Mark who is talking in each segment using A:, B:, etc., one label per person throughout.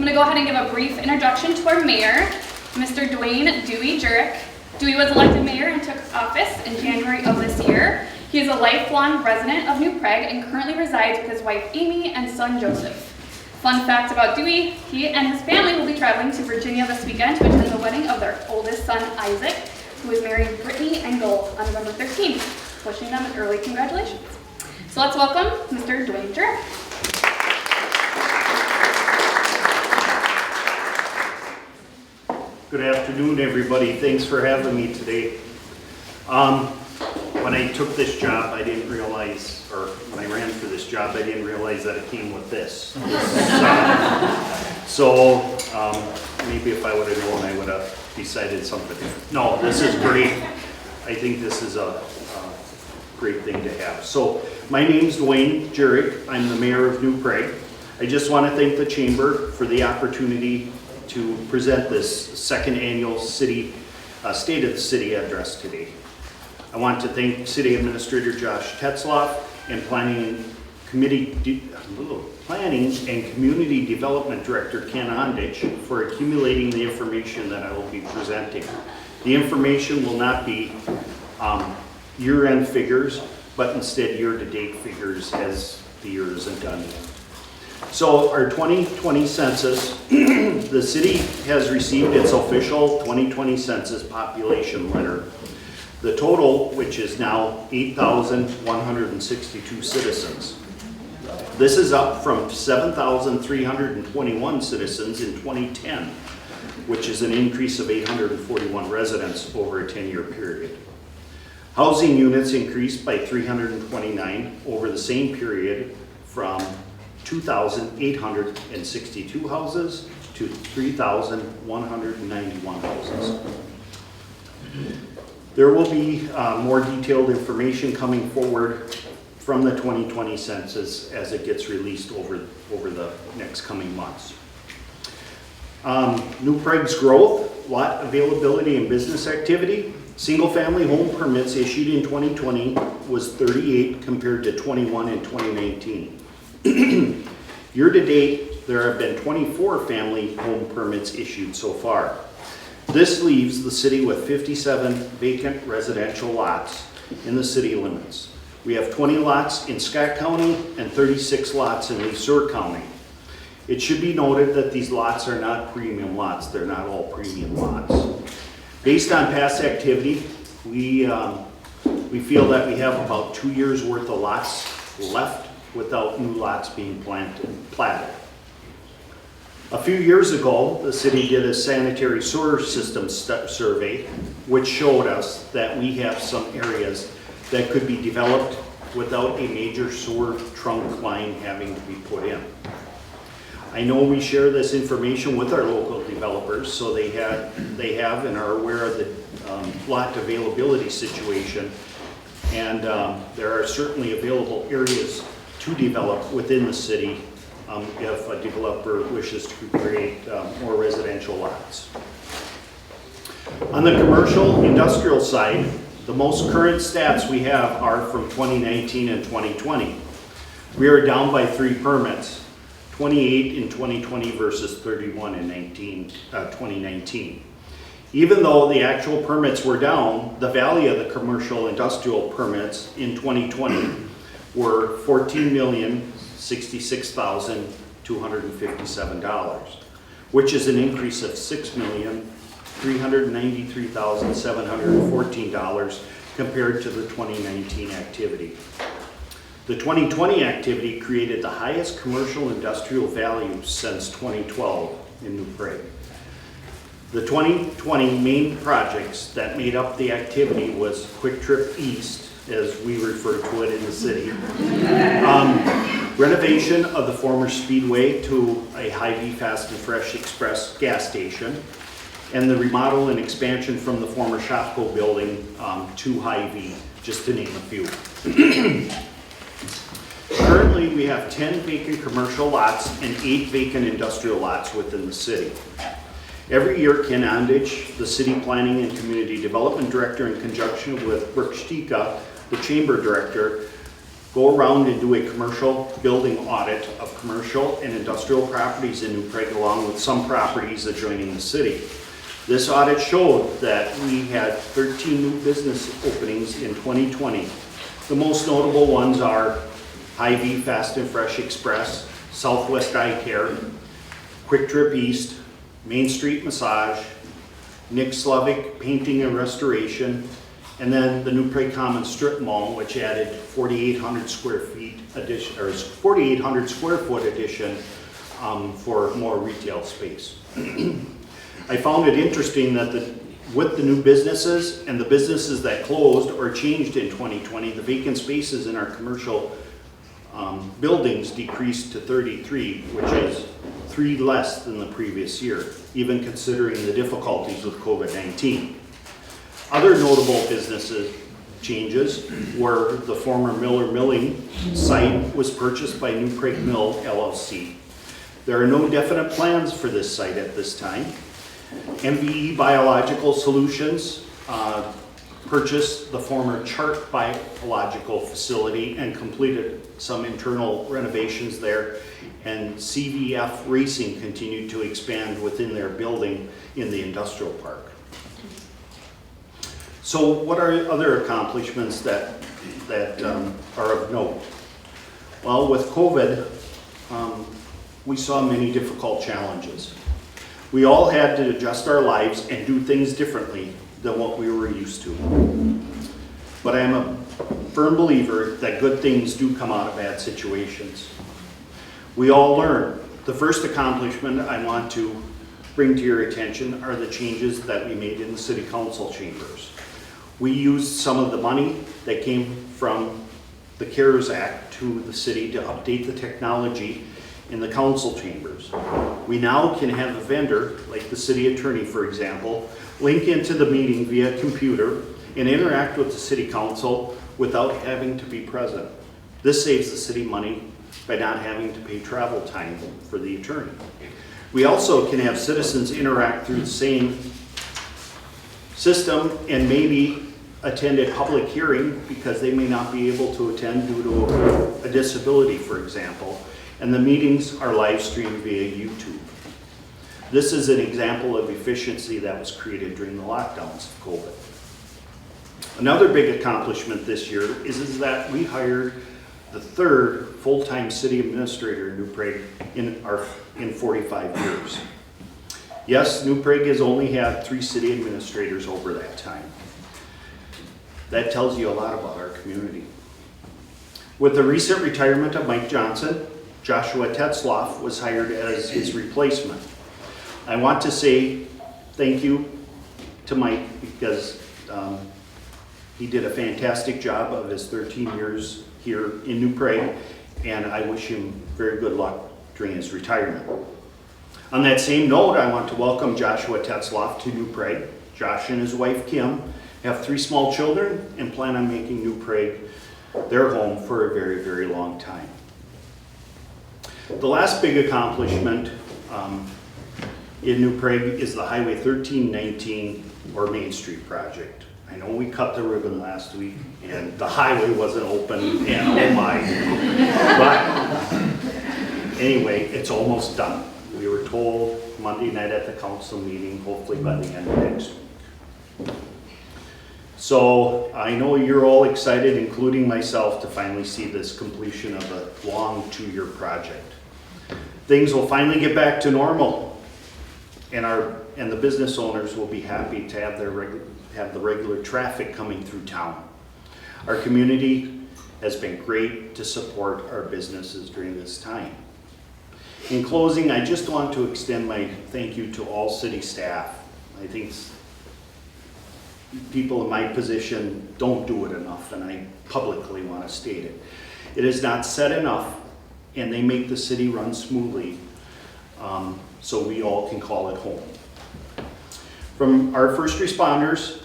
A: going to go ahead and give a brief introduction to our mayor, Mr. Dwayne Dewey Jurek. Dewey was elected mayor and took office in January of this year. He is a lifelong resident of New Prague and currently resides with his wife Amy and son Joseph. Fun fact about Dewey, he and his family will be traveling to Virginia this weekend to attend the wedding of their oldest son Isaac, who is marrying Brittany Engel on November 13th. Wishing them an early congratulations. So let's welcome Mr. Dwayne Jurek.
B: Good afternoon, everybody. Thanks for having me today. When I took this job, I didn't realize, or when I ran for this job, I didn't realize that it came with this. Maybe if I would have known, I would have decided something. No, this is great. I think this is a great thing to have. So, my name's Dwayne Jurek. I'm the mayor of New Prague. I just want to thank the chamber for the opportunity to present this second annual State of the City address today. I want to thank City Administrator Josh Tetzloff and Planning and Community Development Director Ken Ondich for accumulating the information that I will be presenting. The information will not be year-end figures, but instead year-to-date figures as the year isn't done yet. So our 2020 census, the city has received its official 2020 census population letter. The total, which is now 8,162 citizens. This is up from 7,321 citizens in 2010, which is an increase of 841 residents over a 10-year period. Housing units increased by 329 over the same period from 2,862 houses to 3,191 houses. There will be more detailed information coming forward from the 2020 census as it gets released over the next coming months. New Prague's growth, lot availability and business activity. Single-family home permits issued in 2020 was 38 compared to 21 in 2019. Year-to-date, there have been 24 family home permits issued so far. This leaves the city with 57 vacant residential lots in the city limits. We have 20 lots in Scott County and 36 lots in Le Sueur County. It should be noted that these lots are not premium lots. They're not all premium lots. Based on past activity, we feel that we have about 2 years worth of lots left without new lots being platted. A few years ago, the city did a sanitary sewer system survey, which showed us that we have some areas that could be developed without a major sewer trunk line having to be put in. I know we share this information with our local developers, so they have and are aware of the lot availability situation, and there are certainly available areas to develop within the city if a developer wishes to create more residential lots. On the commercial industrial side, the most current stats we have are from 2019 and 2020. We are down by 3 permits, 28 in 2020 versus 31 in 2019. Even though the actual permits were down, the value of the commercial industrial permits in 2020 were $14,066,257, which is an increase of $6,393,714 compared to the 2019 activity. The 2020 activity created the highest commercial industrial value since 2012 in New Prague. The 2020 main projects that made up the activity was Quick Trip East, as we refer to it in the city. Renovation of the former Speedway to a Hy-Vee Fast and Fresh Express gas station, and the remodel and expansion from the former Shopko building to Hy-Vee, just to name a few. Currently, we have 10 vacant commercial lots and 8 vacant industrial lots within the city. Every year, Ken Ondich, the City Planning and Community Development Director, in conjunction with Brooke Stika, the Chamber Director, go around and do a commercial building audit of commercial and industrial properties in New Prague, along with some properties adjoining the city. This audit showed that we had 13 new business openings in 2020. The most notable ones are Hy-Vee Fast and Fresh Express, Southwest Eye Care, Quick Trip East, Main Street Massage, Nick Slavic Painting and Restoration, and then the New Prague Commons Strip Mall, which added 4,800 square feet addition, or 4,800 square foot addition for more retail space. I found it interesting that with the new businesses and the businesses that closed or changed in 2020, the vacant spaces in our commercial buildings decreased to 33, which is 3 less than the previous year, even considering the difficulties with COVID-19. Other notable businesses changes were the former Miller Milling site was purchased by New Prague Mill LLC. There are no definite plans for this site at this time. MVE Biological Solutions purchased the former Chart Biological Facility and completed some internal renovations there. And CVF Racing continued to expand within their building in the industrial park. So what are other accomplishments that are of note? Well, with COVID, we saw many difficult challenges. We all had to adjust our lives and do things differently than what we were used to. But I am a firm believer that good things do come out of bad situations. We all learn. The first accomplishment I want to bring to your attention are the changes that we made in the city council chambers. We used some of the money that came from the CARES Act to the city to update the technology in the council chambers. We now can have a vendor, like the city attorney, for example, link into the meeting via computer and interact with the city council without having to be present. This saves the city money by not having to pay travel time for the attorney. We also can have citizens interact through the same system and maybe attend a public hearing because they may not be able to attend due to a disability, for example, and the meetings are live streamed via YouTube. This is an example of efficiency that was created during the lockdowns of COVID. Another big accomplishment this year is that we hired the 3rd full-time city administrator in New Prague in 45 years. Yes, New Prague has only had 3 city administrators over that time. That tells you a lot about our community. With the recent retirement of Mike Johnson, Joshua Tetzloff was hired as his replacement. I want to say thank you to Mike because he did a fantastic job of his 13 years here in New Prague, and I wish him very good luck during his retirement. On that same note, I want to welcome Joshua Tetzloff to New Prague. Josh and his wife Kim have 3 small children and plan on making New Prague their home for a very, very long time. The last big accomplishment in New Prague is the Highway 1319 or Main Street project. I know we cut the ribbon last week and the highway wasn't open and oh my. But anyway, it's almost done. We were told Monday night at the council meeting, hopefully by the end of next week. So I know you're all excited, including myself, to finally see this completion of a long 2-year project. Things will finally get back to normal, and the business owners will be happy to have the regular traffic coming through town. Our community has been great to support our businesses during this time. In closing, I just want to extend my thank you to all city staff. I think people in my position don't do it enough, and I publicly want to state it. It is not said enough, and they make the city run smoothly, so we all can call it home. From our first responders,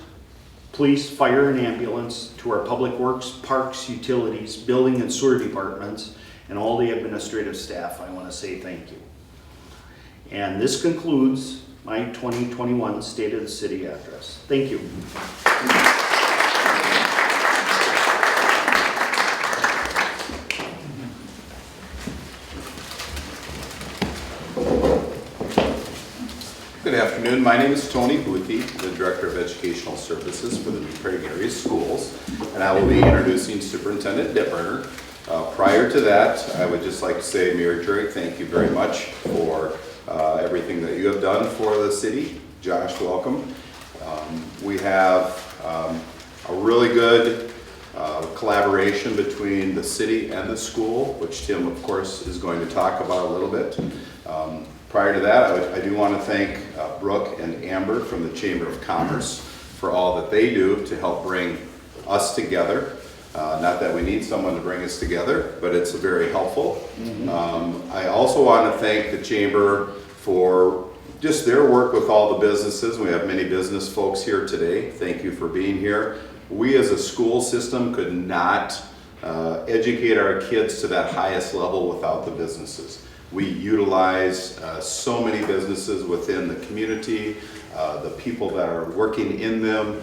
B: police, fire, and ambulance, to our public works, parks, utilities, building and sewer departments, and all the administrative staff, I want to say thank you. And this concludes my 2021 State of the City address. Thank you.
C: Good afternoon. My name is Tony Boothie, the Director of Educational Services for the New Prague Area Schools, and I will be introducing Superintendent Dittberger. Prior to that, I would just like to say, Mayor Jurek, thank you very much for everything that you have done for the city. Josh, welcome. We have a really good collaboration between the city and the school, which Tim, of course, is going to talk about a little bit. Prior to that, I do want to thank Brooke and Amber from the Chamber of Commerce for all that they do to help bring us together. Not that we need someone to bring us together, but it's very helpful. I also want to thank the Chamber for just their work with all the businesses. We have many business folks here today. Thank you for being here. We as a school system could not educate our kids to that highest level without the businesses. We utilize so many businesses within the community, the people that are working in them,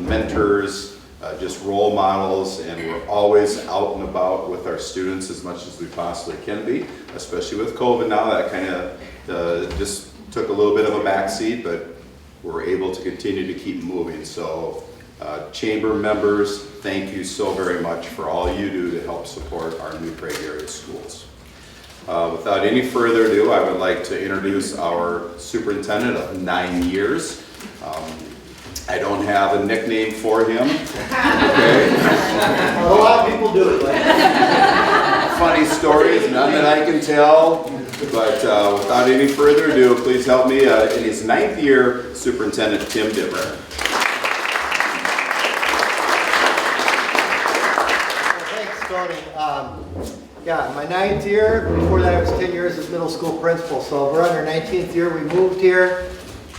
C: mentors, just role models, and we're always out and about with our students as much as we possibly can be, especially with COVID now. That kind of just took a little bit of a backseat, but we're able to continue to keep moving. So Chamber members, thank you so very much for all you do to help support our New Prague area schools. Without any further ado, I would like to introduce our superintendent of 9 years. I don't have a nickname for him. Okay.
D: A lot of people do it.
C: Funny stories, none that I can tell. But without any further ado, please help me in his 9th year, Superintendent Tim Dittberger.
D: Thanks, Tony. Yeah, my 9th year. Before that, I was 10 years as middle school principal. So we're on our 19th year. We moved here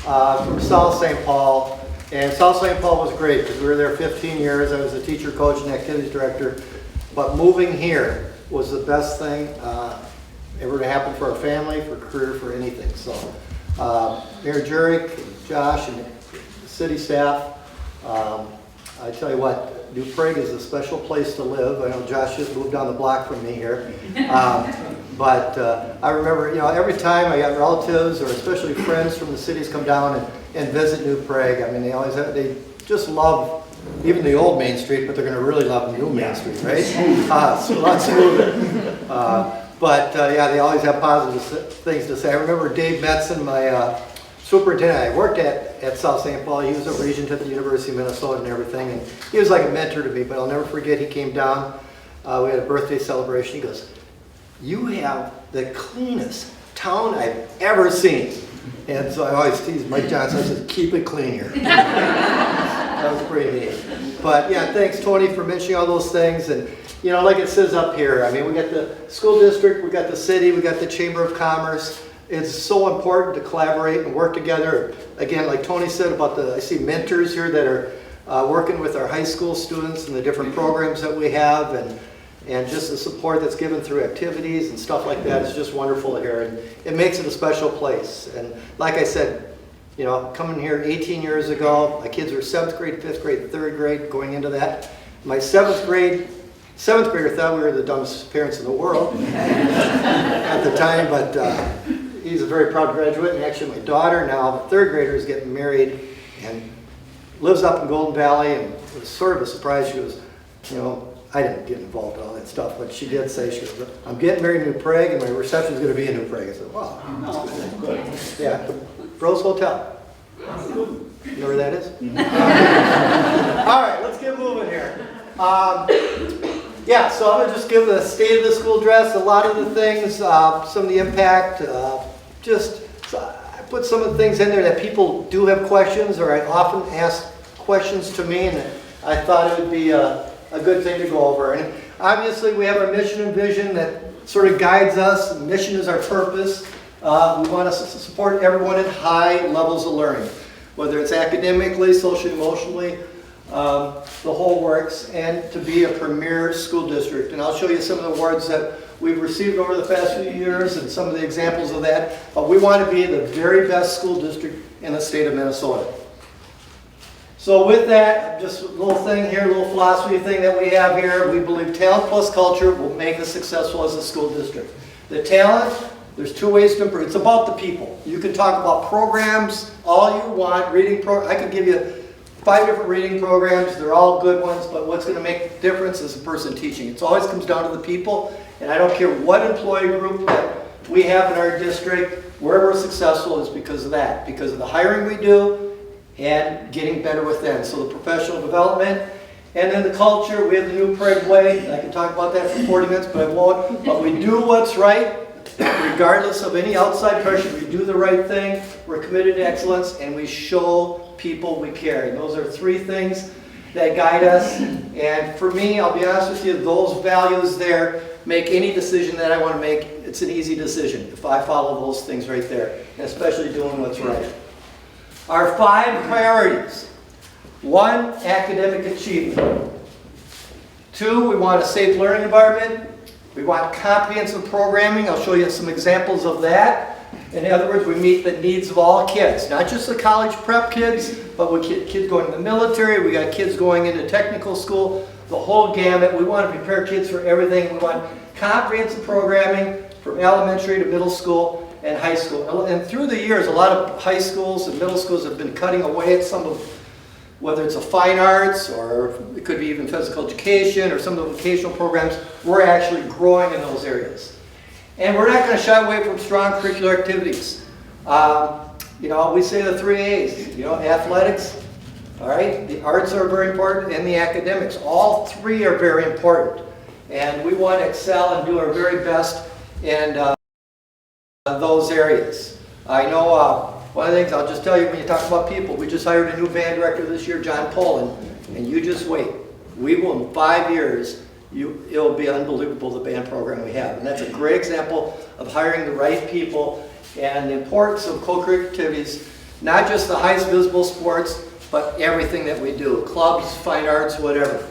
D: from South St. Paul. And South St. Paul was great because we were there 15 years. I was a teacher, coach, and activities director. But moving here was the best thing ever to happen for our family, for career, for anything. So Mayor Jurek, Josh, and the city staff, I tell you what, New Prague is a special place to live. I know Josh just moved down the block from me here. But I remember, every time I got relatives or especially friends from the cities come down and visit New Prague. I mean, they just love even the old Main Street, but they're going to really love the new Main Street, right? It's a lot smoother. But they always have positive things to say. I remember Dave Metzen, my superintendent I worked at South St. Paul. He was a regent at the University of Minnesota and everything, and he was like a mentor to me, but I'll never forget, he came down, we had a birthday celebration. He goes, "You have the cleanest town I've ever seen." And so I always tease Mike Johnson, I said, "Keep it clean here." That was pretty neat. But yeah, thanks Tony for mentioning all those things. And like it says up here, I mean, we got the school district, we got the city, we got the Chamber of Commerce. It's so important to collaborate and work together. Again, like Tony said about I see mentors here that are working with our high school students and the different programs that we have, and just the support that's given through activities and stuff like that is just wonderful here. And it makes it a special place. And like I said, coming here 18 years ago, my kids were 7th grade, 5th grade, 3rd grade going into that. My 7th grader thought we were the dumbest parents in the world at the time, but he's a very proud graduate, and actually my daughter now, the 3rd grader, is getting married and lives up in Golden Valley, and it was sort of a surprise. She was, I didn't get involved in all that stuff, but she did say, she goes, "I'm getting married in New Prague, and my reception's going to be in New Prague." I said, "Wow, that's good." Yeah, Rose Hotel. You know where that is? All right, let's get moving here. So I'm going to just give the state of the school address, a lot of the things, some of the impact, I put some of the things in there that people do have questions, or I often ask questions to me, and I thought it would be a good thing to go over. And obviously we have our mission and vision that sort of guides us. Mission is our purpose. We want to support everyone at high levels of learning, whether it's academically, socially, emotionally, the whole works, and to be a premier school district. And I'll show you some of the awards that we've received over the past few years and some of the examples of that. But we want to be the very best school district in the state of Minnesota. So with that, just a little thing here, a little philosophy thing that we have here. We believe talent plus culture will make us successful as a school district. The talent There's two ways to improve. It's about the people. You can talk about programs all you want, I could give you 5 different reading programs. They're all good ones, but what's going to make the difference is the person teaching. It always comes down to the people, and I don't care what employee group that we have in our district, where we're successful is because of that, because of the hiring we do and getting better with them. So the professional development, and then the culture. We have the new Prague way. I can talk about that for 40 minutes, but I won't. But we do what's right, regardless of any outside pressure. We do the right thing. We're committed to excellence, and we show people we care. And those are 3 things that guide us. And for me, I'll be honest with you, those values there make any decision that I want to make. It's an easy decision if I follow those things right there, and especially doing what's right. Our 5 priorities. 1, academic achievement. 2, we want a safe learning environment. We want comprehensive programming. I'll show you some examples of that. In other words, we meet the needs of all kids, not just the college prep kids, but we get kids going to the military, we got kids going into technical school, the whole gamut. We want to prepare kids for everything. We want comprehensive programming from elementary to middle school and high school. And through the years, a lot of high schools and middle schools have been cutting away at some of, whether it's a fine arts or it could be even physical education or some of the vocational programs. We're actually growing in those areas. And we're not going to shy away from strong curricular activities. You know, we say the 3 A's, you know, athletics, all right, the arts are very important, and the academics. All 3 are very important. And we want to excel and do our very best in those areas. I know one of the things I'll just tell you when you talk about people, we just hired a new band director this year, John Poland, and you just wait. We will, in 5 years, it'll be unbelievable the band program we have. And that's a great example of hiring the right people and the importance of co-curricular activities, not just the highest visible sports, but everything that we do, clubs, fine arts, whatever.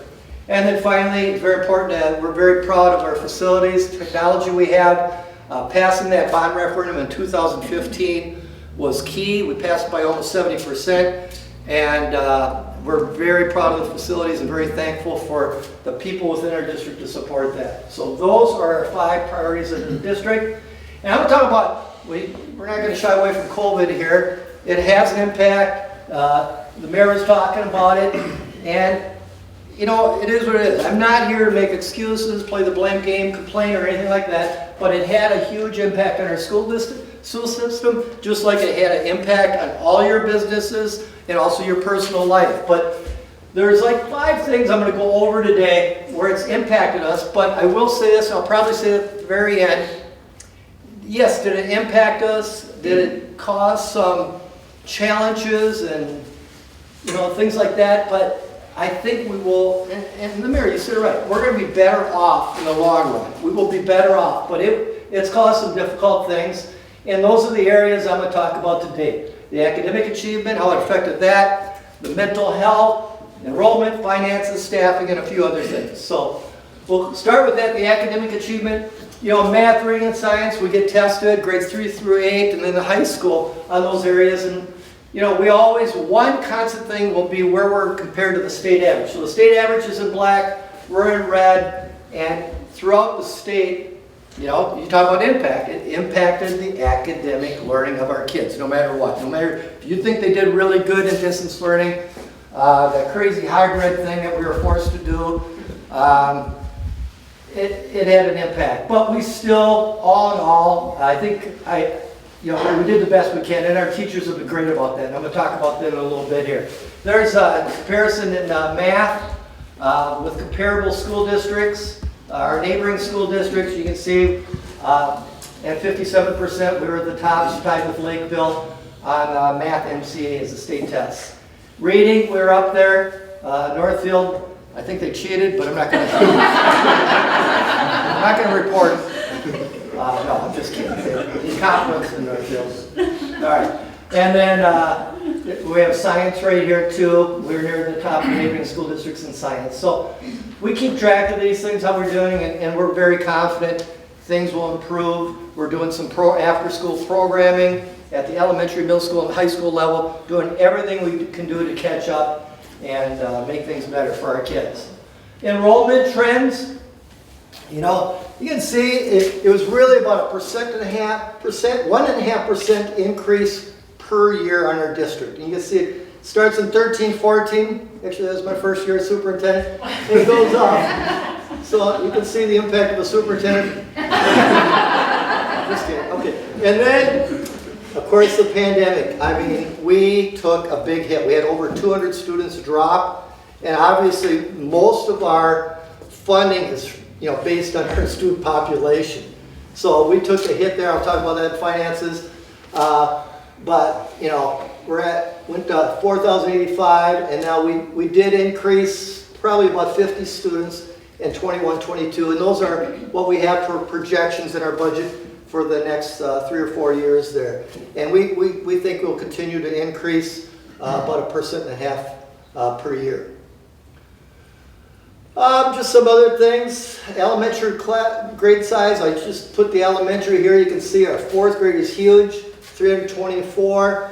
D: And then finally, it's very important that we're very proud of our facilities, technology we have. Passing that bond referendum in 2015 was key. We passed by almost 70%. And we're very proud of the facilities and very thankful for the people within our district to support that. So those are our 5 priorities of the district. And I'm going to talk about, we're not going to shy away from COVID here. It has an impact. The mayor was talking about it. And, you know, it is what it is. I'm not here to make excuses, play the blame game, complain, or anything like that. But it had a huge impact on our school system, just like it had an impact on all your businesses and also your personal life. But there's like 5 things I'm going to go over today where it's impacted us, but I will say this, and I'll probably say it at the very end. Yes, did it impact us? Did it cause some challenges and, you know, things like that? But I think we will, and the mayor, you said it right, we're going to be better off in the long run. We will be better off, but it's caused some difficult things, and those are the areas I'm going to talk about today. The academic achievement, how it affected that, the mental health, enrollment, finances, staffing, and a few other things. So we'll start with that, the academic achievement. You know, math, reading, and science, we get tested, grades 3 through 8, and then the high school on those areas. And, you know, we always, one constant thing will be where we're compared to the state average. So the state average is in black, we're in red, and throughout the state, you know, you talk about impact. It impacted the academic learning of our kids, no matter what. No matter if you think they did really good in distance learning, that crazy hybrid thing that we were forced to do, it had an impact. But we still, all in all, I think you know, we did the best we can, and our teachers have been great about that. And I'm going to talk about that in a little bit here. There's a comparison in math with comparable school districts. Our neighboring school districts, you can see at 57%, we were at the top, tied with Lakeville on math MCA as a state test. Reading, we were up there. Northfield, I think they cheated, but I'm not going to. I'm not going to report. No, I'm just kidding. Incompetence in Northfield. All right, and then we have science right here too. We're near the top of neighboring school districts in science. So we keep track of these things, how we're doing, and we're very confident things will improve. We're doing some after-school programming at the elementary, middle school, and high school level, doing everything we can do to catch up and make things better for our kids. Enrollment trends, you know, you can see it was really about 1.5% increase per year on our district. And you can see it starts in 13, 14. Actually, that was my first year as superintendent. And it goes up. So you can see the impact of a superintendent. Just kidding. Okay. And then, of course, the pandemic. I mean, we took a big hit. We had over 200 students drop. And obviously, most of our funding is based on our student population. So we took a hit there. I'll talk about that in finances. But went to 4,085, and now we did increase probably about 50 students in 21, 22, and those are what we have for projections in our budget for the next 3 or 4 years there. And we think we'll continue to increase about 1.5% per year. Just some other things. Elementary grade size, I just put the elementary here. You can see our 4th grade is huge, 324.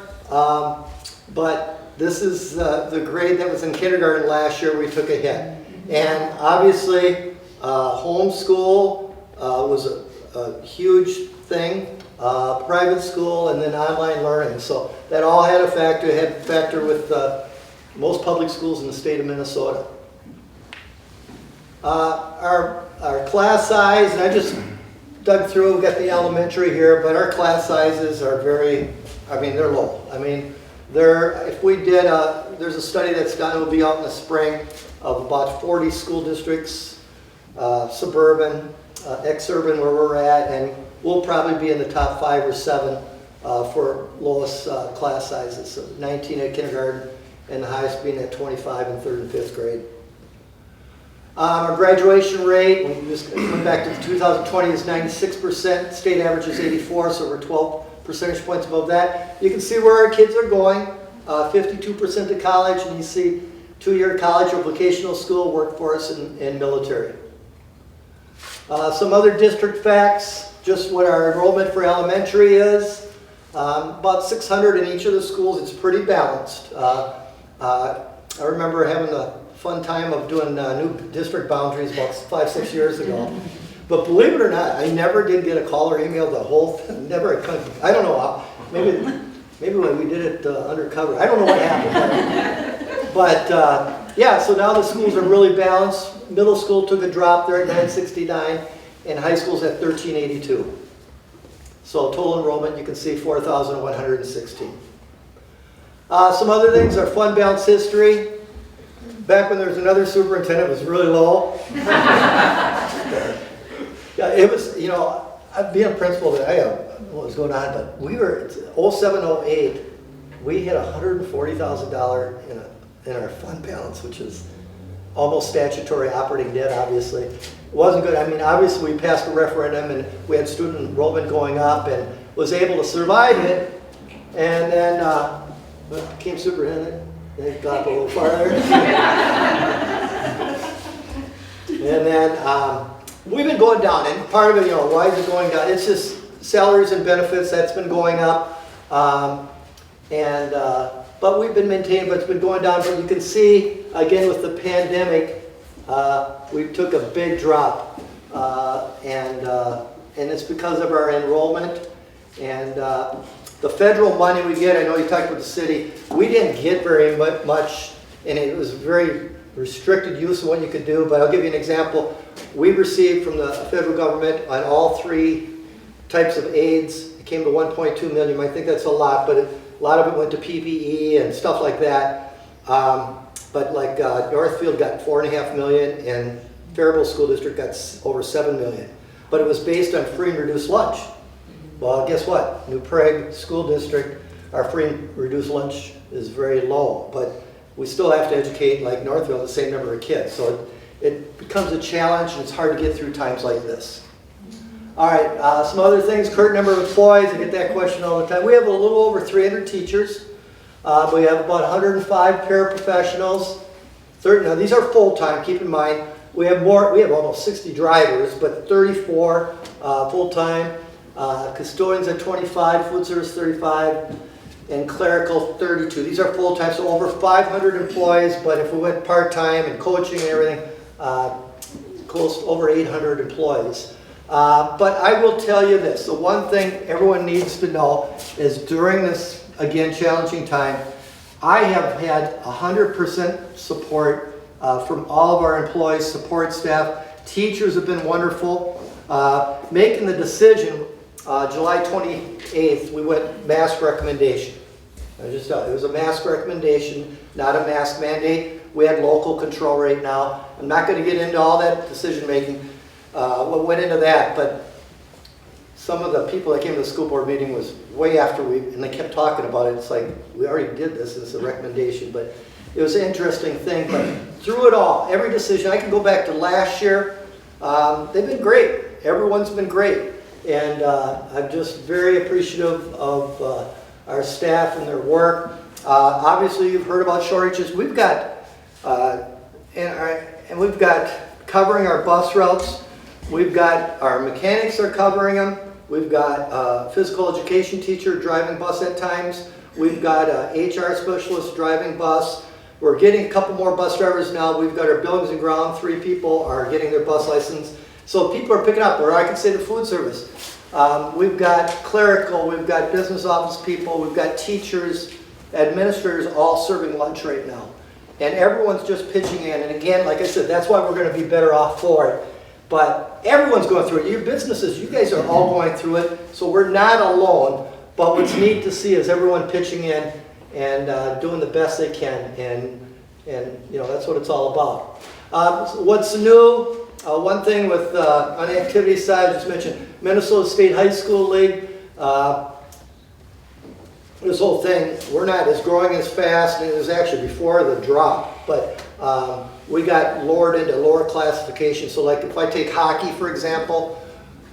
D: But this is the grade that was in kindergarten last year. We took a hit. And obviously, homeschool was a huge thing. Private school and then online learning. So that all had a factor with most public schools in the state of Minnesota. Our class size, and I just dug through, we've got the elementary here, but our class sizes are they're low. I mean, if we did, there's a study that's done, it'll be out in the spring, of about 40 school districts, suburban, exurban where we're at, and we'll probably be in the top 5 or 7 for lowest class sizes. So 19 at kindergarten, and the highest being at 25 in 3rd and 5th grade. Our graduation rate, we just went back to 2020, is 96%. State average is 84, so we're 12 percentage points above that. You can see where our kids are going. 52% to college, and you see 2-year college or vocational school, workforce, and military. Some other district facts, just what our enrollment for elementary is. About 600 in each of the schools. It's pretty balanced. I remember having the fun time of doing new district boundaries about 5-6 years ago. But believe it or not, I never did get a call or email the whole thing. Never. I don't know how. Maybe when we did it undercover. I don't know what happened. But yeah, so now the schools are really balanced. Middle school took a drop there at 969, and high school's at 1382. So total enrollment, you can see 4,116. Some other things, our fund balance history. Back when there was another superintendent, it was really low. Yeah, it was, being a principal, I don't know what was going on, but we were, 07, 08, we hit $140,000 in our fund balance, which is almost statutory operating debt, obviously. It wasn't good. I mean, obviously we passed a referendum and we had student enrollment going up and was able to survive it, and then became superintendent. They got a little farther. And then we've been going down, and part of it, why is it going down? It's just salaries and benefits, that's been going up. But we've been maintaining, but it's been going down. But you can see, again, with the pandemic, we took a big drop. And it's because of our enrollment. And the federal money we get, I know you talked about the city, we didn't get very much, and it was very restricted use of what you could do, but I'll give you an example. We received from the federal government on all 3 types of aids, it came to 1.2 million. I think that's a lot, but a lot of it went to PPE and stuff like that. But like Northfield got 4.5 million, and Faribault School District got over 7 million. But it was based on free and reduced lunch. Well, guess what? New Prague School District, our free and reduced lunch is very low, but we still have to educate, like Northfield, the same number of kids. So it becomes a challenge, and it's hard to get through times like this. All right, some other things, current number of employees, I get that question all the time. We have a little over 300 teachers. We have about 105 paraprofessionals. Now these are full-time, keep in mind. We have almost 60 drivers, but 34 full-time. Custodians at 25, food service 35, and clerical 32. These are full-time, so over 500 employees, but if we went part-time and coaching and everything, close to over 800 employees. But I will tell you this, the one thing everyone needs to know is during this, again, challenging time, I have had 100% support from all of our employees, support staff. Teachers have been wonderful. Making the decision, July 28th, we went mask recommendation. It was a mask recommendation, not a mask mandate. We had local control right now. I'm not going to get into all that decision making. What went into that, but some of the people that came to the school board meeting was way after and they kept talking about it. It's like, we already did this, it's a recommendation, but it was an interesting thing. But through it all, every decision, I can go back to last year, they've been great. Everyone's been great. And I'm just very appreciative of our staff and their work. Obviously, you've heard about shortages. We've got, and we've got covering our bus routes. We've got our mechanics are covering them. We've got a physical education teacher driving bus at times. We've got a HR specialist driving bus. We're getting a couple more bus drivers now. We've got our buildings and ground. 3 people are getting their bus license. So people are picking up, or I could say the food service. We've got clerical, we've got business office people, we've got teachers, administrators all serving lunch right now. And everyone's just pitching in. And again, like I said, that's why we're going to be better off for it. But everyone's going through it. Your businesses, you guys are all going through it. So we're not alone. But what's neat to see is everyone pitching in and doing the best they can. And you know, that's what it's all about. What's new? One thing with on the activity side, I just mentioned Minnesota State High School League. This whole thing, we're not as growing as fast, and it was actually before the drop, but we got lowered into lower classification. So like if I take hockey, for example,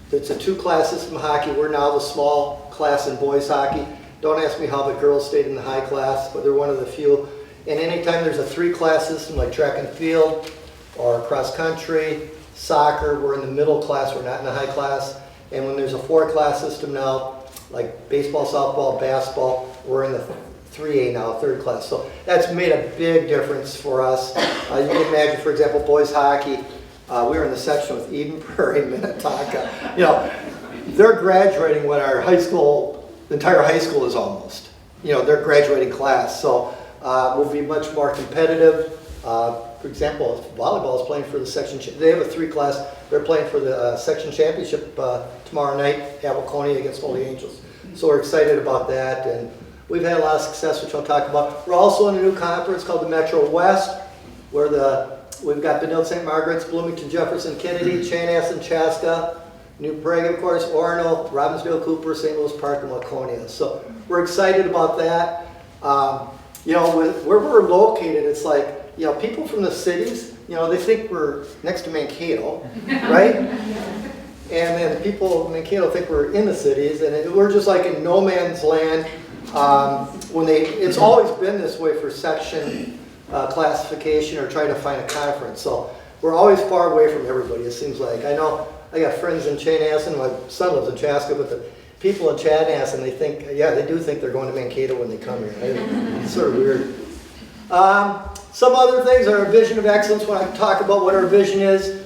D: it's a 2-class system hockey. We're now the small class in boys hockey. Don't ask me how the girls stayed in the high class, but they're one of the few. And anytime there's a 3-class system like track and field or cross country, soccer, we're in the middle class, we're not in the high class. And when there's a 4-class system now, like baseball, softball, basketball, we're in the 3A now, 3rd class. So that's made a big difference for us. You can imagine, for example, boys hockey. We were in the section with Eden Prairie, Minnetonka. You know, they're graduating when our high school, the entire high school is almost. You know, they're graduating class. So we'll be much more competitive. For example, volleyball is playing for the section. They have a 3-class. They're playing for the section championship tomorrow night at Waconia against Holy Angels. So we're excited about that, and we've had a lot of success, which I'll talk about. We're also in a new conference called the Metro West, where we've got Benilde St. Margaret's, Bloomington, Jefferson, Kennedy, Chanhassen, Chaska, New Prague, of course, Orono, Robbinsdale, Cooper, St. Louis Park, and Waconia. So we're excited about that. You know, where we're located, it's like, you know, people from the cities, you know, they think we're next to Mankato, right? And then people in Mankato think we're in the cities, and we're just like in no man's land. It's always been this way for section classification or trying to find a conference. So we're always far away from everybody, it seems like. I know I got friends in Chanhassen, my son lives in Chaska, but the people in Chanhassen, they think, yeah, they do think they're going to Mankato when they come here. It's sort of weird. Some other things, our vision of excellence, when I talk about what our vision is,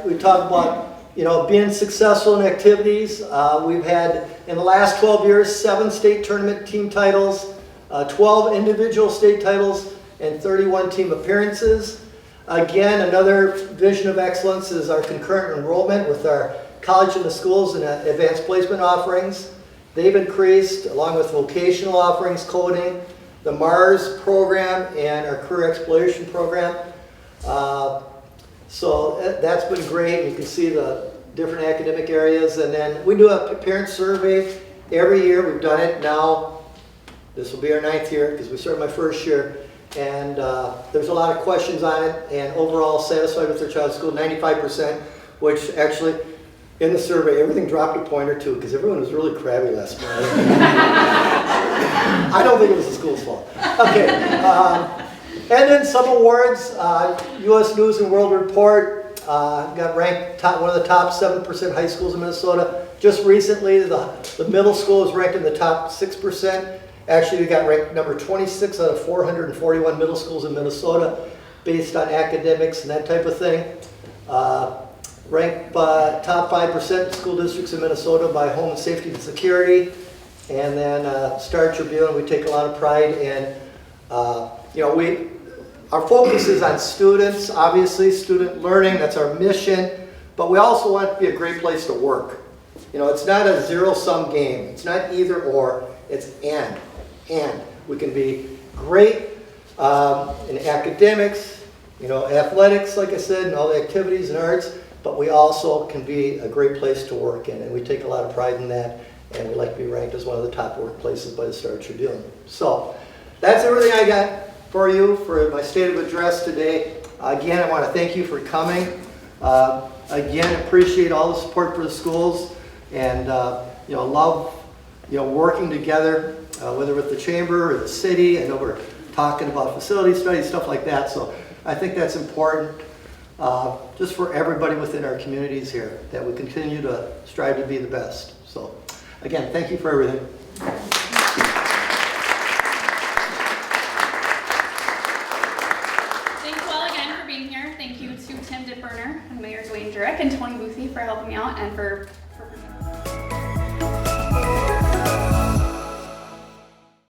D: we talk about, you know, being successful in activities. We've had, in the last 12 years, 7 state tournament team titles, 12 individual state titles, and 31 team appearances. Again, another vision of excellence is our concurrent enrollment with our college and the schools and advanced placement offerings. They've increased, along with vocational offerings, coding, the MARS program, and our career exploration program. So that's been great. You can see the different academic areas. And then we do a parent survey every year. We've done it now. This will be our 9th year because we started my first year. And there's a lot of questions on it. And overall, satisfied with their child's school, 95%, which actually, in the survey, everything dropped a point or 2 because everyone was really crabby last morning. I don't think it was the school's fault. Okay. And then some awards. U.S. News and World Report got ranked one of the top 7% high schools in Minnesota. Just recently, the middle school was ranked in the top 6%. Actually, we got ranked number 26 out of 441 middle schools in Minnesota based on academics and that type of thing. ranked top 5% school districts in Minnesota by Home Safety and Security. And then Star Tribune, we take a lot of pride in, our focus is on students, obviously, student learning, that's our mission, but we also want it to be a great place to work. It's not a zero-sum game. It's not either or, it's and. We can be great in academics, athletics, like I said, and all the activities and arts, but we also can be a great place to work in, and we take a lot of pride in that, and we like to be ranked as one of the top workplaces by the Star Tribune. So, that's everything I got for you for my State of Address today. Again, I want to thank you for coming. Again, appreciate all the support for the schools, and love working together, whether with the chamber or the city. I know we're talking about facility studies, stuff like that. So I think that's important, just for everybody within our communities here, that we continue to strive to be the best. So again, thank you for everything.
A: Thanks all again for being here. Thank you to Tim Dittberner and Mayor Dwayne Jurek and Tony Boothie for helping me out and for